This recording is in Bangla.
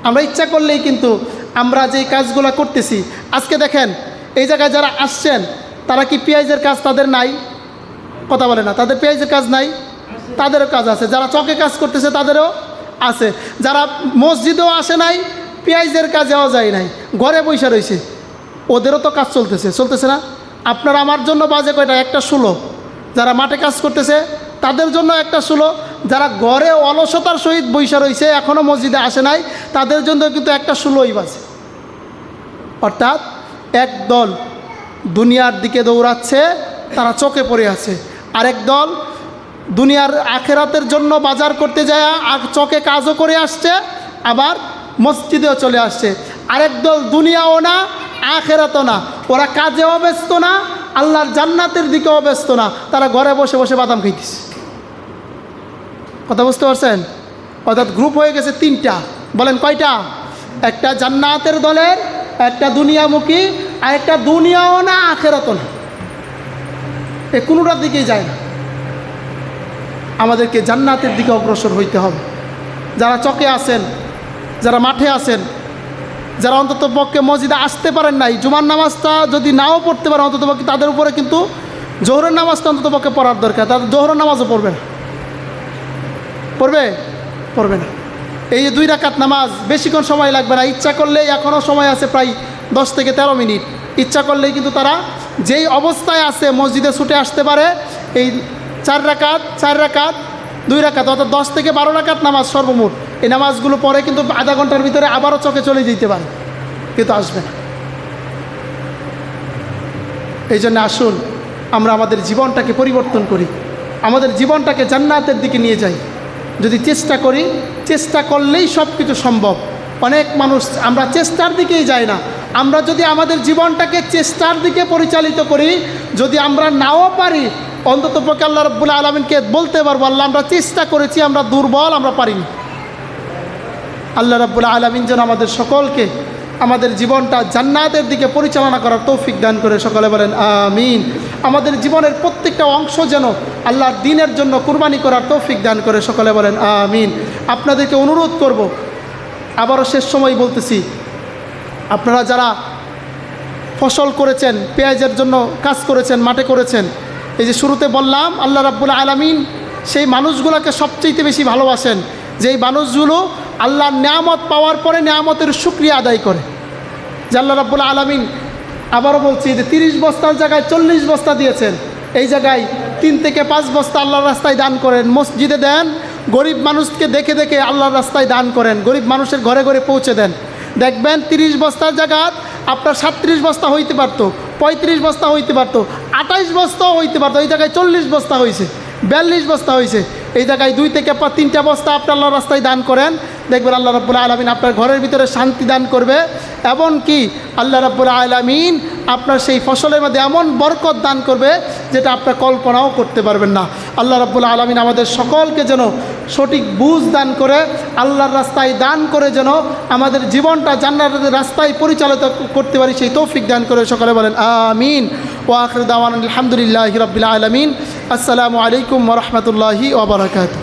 আমরা ইচ্ছা করলেই কিন্তু আমরা যেই কাজগুলো করতেছি, আজকে দেখেন এই জায়গায় যারা আসছেন তারা কি পেঁয়াজের কাজ তাদের নাই? কথা বলে না, তাদের পেঁয়াজের কাজ নাই? তাদেরও কাজ আছে। যারা চকে কাজ করতেছে তাদেরও আছে। যারা মসজিদেও আসে নাই, পেঁয়াজের কাজেও যায় নাই, ঘরে বসে রয়েছে, ওদেরও তো কাজ চলতেছে না? আপনার আমার জন্য বাজে কয়টা? 1:16। যারা মাঠে কাজ করতেছে তাদের জন্য 1:16। যারা ঘরে অলসতার সহিত বৈশা রয়েছে, এখনও মসজিদে আসে নাই, তাদের জন্য কিন্তু 1:16ই বাজে। অর্থাৎ একদল দুনিয়ার দিকে দৌড়াচ্ছে, তারা চোখে পড়ে আছে, আরেক দল দুনিয়ার আখেরাতের জন্য বাজার করতে যায় চকে কাজও করে আসছে, আবার মসজিদেও চলে আসছে। আরেক দল দুনিয়াও না আখেরাতও না, ওরা কাজেও ব্যস্ত না, আল্লাহর জান্নাতের দিকেও ব্যস্ত না, তারা ঘরে বসে বসে বাদাম খাইতেছে। কথা বুঝতে পারছেন? অর্থাৎ গ্রুপ হয়ে গেছে 3টা। বলেন কয়টা? একটা জান্নাতের দলের, একটা দুনিয়ামুখী, আর একটা দুনিয়াও না আখেরাতও না, এ কোনোটার দিকেই যায় না। আমাদেরকে জান্নাতের দিকে অগ্রসর হইতে হবে। যারা চকে আছেন, যারা মাঠে আছেন, যারা অন্তত পক্ষে মসজিদে আসতে পারেন নাই, জুমার নামাজটা যদি নাও পড়তে পারেন, অন্তত পক্ষে তাদের উপরে কিন্তু জোহরের নামাজটা অন্তত পক্ষে পড়ার দরকার। তাদের জোহরের নামাজও পড়বে না, পড়বে না। এই যে 2 রাকাত নামাজ বেশিক্ষণ সময় লাগবে না, ইচ্ছা করলেই এখনও সময় আছে প্রায় 10 থেকে 13 মিনিট। ইচ্ছা করলেই কিন্তু তারা যেই অবস্থায় আছে মসজিদে ছুটে আসতে পারে। এই 4 রাকাত 2 রাকাত অর্থাৎ 10 থেকে 12 রাকাত নামাজ সর্বমোট, এই নামাজগুলো পরে কিন্তু আধা ঘন্টার ভিতরে আবারও চকে চলে যেতে পারে, কিন্তু আসবে না। এই জন্য আসুন আমরা আমাদের জীবনটাকে পরিবর্তন করি, আমাদের জীবনটাকে জান্নাতের দিকে নিয়ে যাই। যদি চেষ্টা করি, চেষ্টা করলেই সব কিছু সম্ভব। অনেক মানুষ আমরা চেষ্টার দিকেই যাই না। আমরা যদি আমাদের জীবনটাকে চেষ্টার দিকে পরিচালিত করি, যদি আমরা নাও পারি, অন্তত পক্ষে আল্লাহ রাব্বুল আলামিনকে বলতে পারবো, আল্লাহ আমরা চেষ্টা করেছি, আমরা দুর্বল, আমরা পারিনি। আল্লাহ রাব্বুল আলামিন যেন আমাদের সকলকে আমাদের জীবনটা জান্নাতের দিকে পরিচালনা করার তৌফিক দান করে, সকলে বলেন আমিন। আমাদের জীবনের প্রত্যেকটা অংশ যেন আল্লাহর দ্বীনের জন্য কুরবানি করার তৌফিক দান করে, সকলে বলেন আমিন। আপনাদেরকে অনুরোধ করব, আবারও শেষ সময় বলতেছি, আপনারা যারা ফসল করেছেন, পেঁয়াজের জন্য কাজ করেছেন, মাঠে করেছেন, এই যে শুরুতে বললাম আল্লাহ রাব্বুল আলামিন সেই মানুষগুলোকে সবচেয়ে বেশি ভালোবাসেন, যেই মানুষগুলো আল্লাহর নিয়ামত পাওয়ার পরে নিয়ামতের শুকরিয়া আদায় করে। যে আল্লাহ রাব্বুল আলামিন, আবারও বলছি, যে 30 বস্তার জায়গায় 40 বস্তা দিয়েছেন, এই জায়গায় 3 থেকে 5 বস্তা আল্লাহর রাস্তায় দান করেন, মসজিদে দেন, গরিব মানুষকে দেখে দেখে আল্লাহর রাস্তায় দান করেন, গরিব মানুষের ঘরে ঘরে পৌঁছে দেন। দেখবেন 30 বস্তার জায়গায় আপনার 37 বস্তা হইতে পারতো, 35 বস্তা হইতে পারতো, 28 বস্তাও হইতে পারতো, এই জায়গায় 40 বস্তা হয়েছে, 42 বস্তা হয়েছে। এই জায়গায় 2 থেকে 3টা বস্তা আপনি আল্লাহর রাস্তায় দান করেন, দেখবেন আল্লাহ রাব্বুল আলামিন আপনার ঘরের ভিতরে শান্তি দান করবে। এমনকি আল্লাহ রাব্বুল আলামিন আপনার সেই ফসলের মধ্যে এমন বরকত দান করবে যেটা আপনার কল্পনাও করতে পারবেন না। আল্লাহ রাব্বুল আলামিন আমাদের সকলকে যেন সঠিক বুঝ দান করে, আল্লাহর রাস্তায় দান করে যেন আমাদের জীবনটা জান্নাতের রাস্তায় পরিচালিত করতে পারি, সেই তৌফিক দান করে, সকলে বলেন আমিন। ওয়া আখিরু দাওয়ানা আলহামদুলিল্লাহি রাব্বিল আলামিন। আসসালামু আলাইকুম ওয়া রাহমাতুল্লাহি ওয়া বারাকাতুহু।